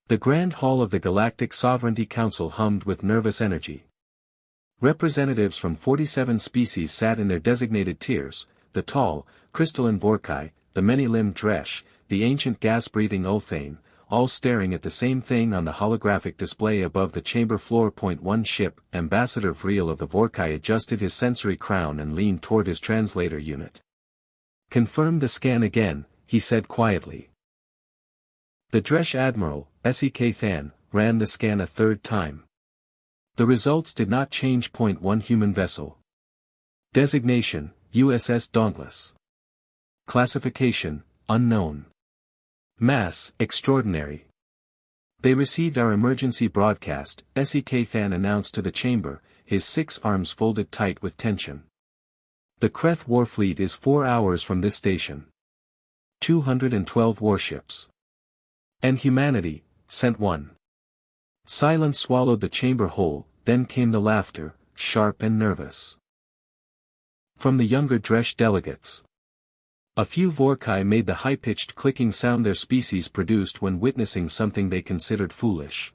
The Grand Hall of the Galactic Sovereignty Council hummed with nervous energy. Representatives from 47 species sat in their designated tiers, the tall, crystalline Vorkai, the many-limbed Dresh, the ancient gas-breathing Ulthane, all staring at the same thing on the holographic display above the chamber floor. One ship, Ambassador Vreel of the Vorkai adjusted his sensory crown and leaned toward his translator unit. "Confirm the scan again," he said quietly. The Dresh Admiral, Sek Than, ran the scan a third time. The results did not change. 1 Human vessel. Designation, USS Dauntless. Classification, unknown. Mass, extraordinary. "They received our emergency broadcast," Sek Than announced to the chamber, his 6 arms folded tight with tension. "The Kreth Warfleet is 4 hours from this station. 212 warships. And humanity, sent 1. Silence swallowed the chamber whole, then came the laughter, sharp and nervous. From the younger Dresh delegates. A few Vorkai made the high-pitched clicking sound their species produced when witnessing something they considered foolish.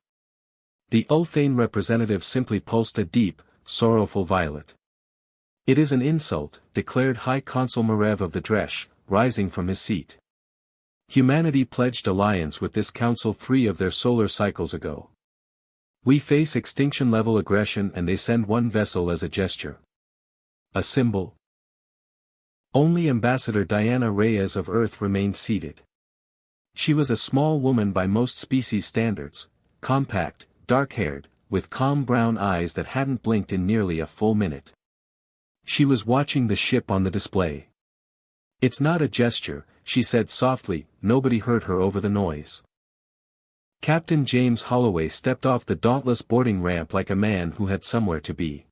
The Ulthane representative simply pulsed a deep, sorrowful violet. "It is an insult," declared High Consul Marev of the Dresh, rising from his seat. "Humanity pledged alliance with this council 3 of their solar cycles ago. We face extinction-level aggression and they send 1 vessel as a gesture. A symbol." Only Ambassador Diana Reyes of Earth remained seated. She was a small woman by most species standards, compact, dark-haired, with calm brown eyes that hadn't blinked in nearly a full minute. She was watching the ship on the display. "It's not a gesture," she said softly. Nobody heard her over the noise. Captain James Holloway stepped off the dauntless boarding ramp like a man who had somewhere to be.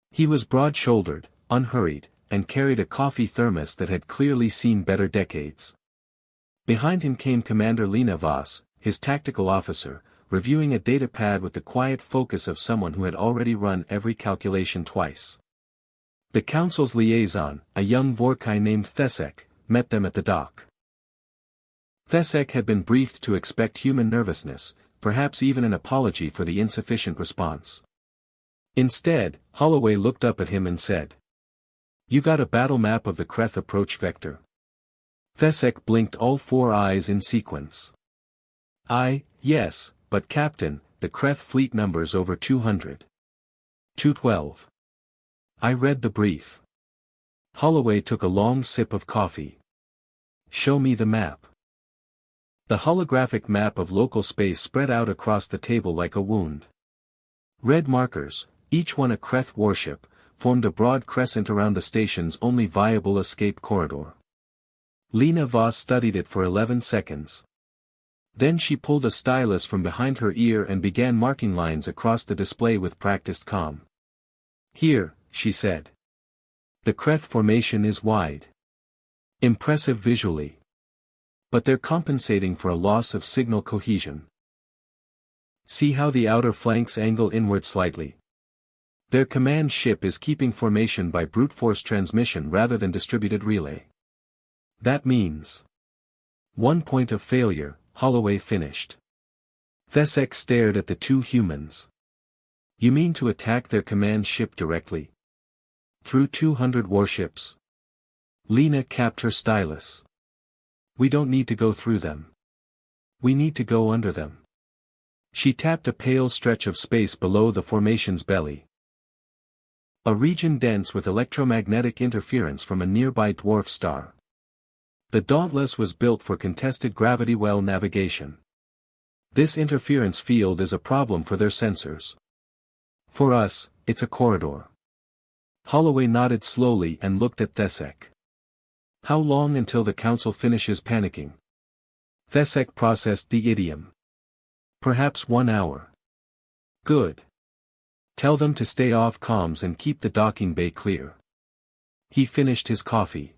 He was broad-shouldered, unhurried, and carried a coffee thermos that had clearly seen better decades. Behind him came Commander Lena Voss, his tactical officer, reviewing a datapad with the quiet focus of someone who had already run every calculation twice. The council's liaison, a young Vorkai named Thesek, met them at the dock. Thesek had been briefed to expect human nervousness, perhaps even an apology for the insufficient response. Instead, Holloway looked up at him and said, "You got a battle map of the Kreth approach vector?" Thesek blinked all 4 eyes in sequence. Yes, but Captain, the Kreth fleet numbers over 200. 212. I read the brief." Holloway took a long sip of coffee. "Show me the map." The holographic map of local space spread out across the table like a wound. Red markers, each one a Kreth warship, formed a broad crescent around the station's only viable escape corridor. Lena Voss studied it for 11 seconds. Then she pulled a stylus from behind her ear and began marking lines across the display with practiced calm. "Here," she said. "The Kreth formation is wide. Impressive visually. But they're compensating for a loss of signal cohesion. See how the outer flanks angle inward slightly? Their command ship is keeping formation by brute force transmission rather than distributed relay. That means 1 point of failure," Holloway finished. Thesek stared at the 2 humans. "You mean to attack their command ship directly? Through 200 warships?" Lena capped her stylus. "We don't need to go through them. We need to go under them." She tapped a pale stretch of space below the formation's belly. A region dense with electromagnetic interference from a nearby dwarf star. The Dauntless was built for contested gravity well navigation. This interference field is a problem for their sensors. For us, it's a corridor. Holloway nodded slowly and looked at Thesek. "How long until the council finishes panicking?" Thesek processed the idiom. "Perhaps 1 hour." "Good. Tell them to stay off comms and keep the docking bay clear." He finished his coffee.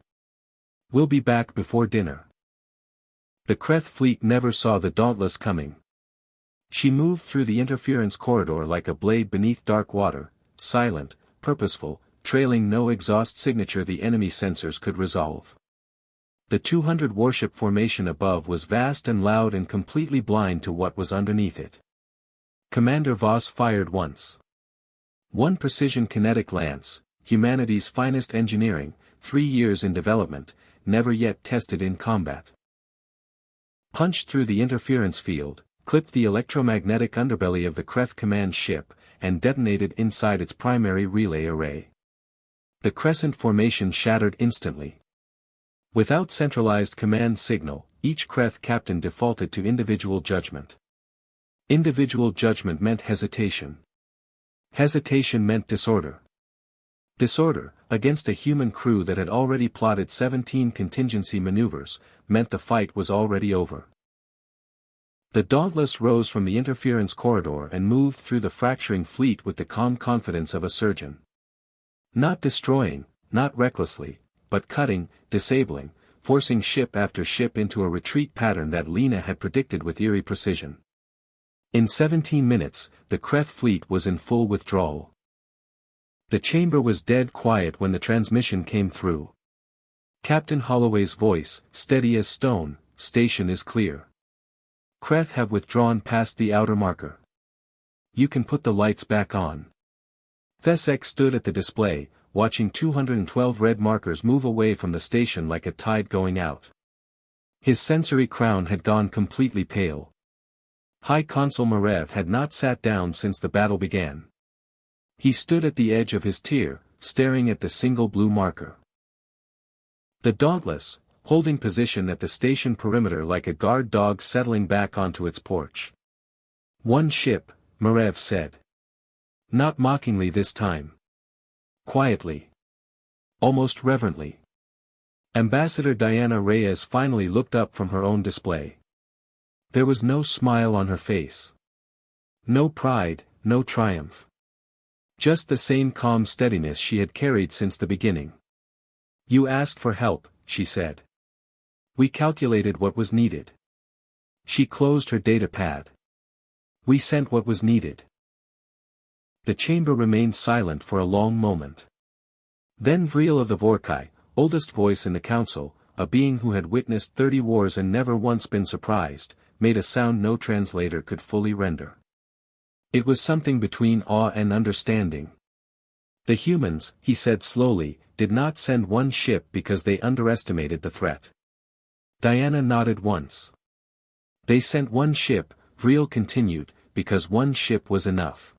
"We'll be back before dinner." The Kreth fleet never saw the Dauntless coming. She moved through the interference corridor like a blade beneath dark water, silent, purposeful, trailing no exhaust signature the enemy sensors could resolve. The 200 warship formation above was vast and loud and completely blind to what was underneath it. Commander Voss fired once. One precision kinetic lance, humanity's finest engineering, 3 years in development, never yet tested in combat. Punched through the interference field, clipped the electromagnetic underbelly of the Kreth command ship, and detonated inside its primary relay array. The crescent formation shattered instantly. Without centralized command signal, each Kreth captain defaulted to individual judgment. Individual judgment meant hesitation. Hesitation meant disorder. Disorder, against a human crew that had already plotted 17 contingency maneuvers, meant the fight was already over. The Dauntless rose from the interference corridor and moved through the fracturing fleet with the calm confidence of a surgeon. Not destroying, not recklessly, but cutting, disabling, forcing ship after ship into a retreat pattern that Lena had predicted with eerie precision. In 17 minutes, the Kreth fleet was in full withdrawal. The chamber was dead quiet when the transmission came through. Captain Holloway's voice, steady as stone, "Station is clear. Kreth have withdrawn past the outer marker. You can put the lights back on." Thesek stood at the display, watching 212 red markers move away from the station like a tide going out. His sensory crown had gone completely pale. High Consul Marev had not sat down since the battle began. He stood at the edge of his tier, staring at the single blue marker. The Dauntless, holding position at the station perimeter like a guard dog settling back onto its porch. "One ship," Marev said. Not mockingly this time. Quietly. Almost reverently. Ambassador Diana Reyes finally looked up from her own display. There was no smile on her face. No pride, no triumph. Just the same calm steadiness she had carried since the beginning. "You asked for help," she said. "We calculated what was needed." She closed her data pad. "We sent what was needed." The chamber remained silent for a long moment. Then Vril of the Vorkai, oldest voice in the council, a being who had witnessed 30 wars and never once been surprised, made a sound no translator could fully render. It was something between awe and understanding. "The humans," he said slowly, "did not send one ship because they underestimated the threat." Diana nodded once. "They sent one ship," Vril continued, "because one ship was enough.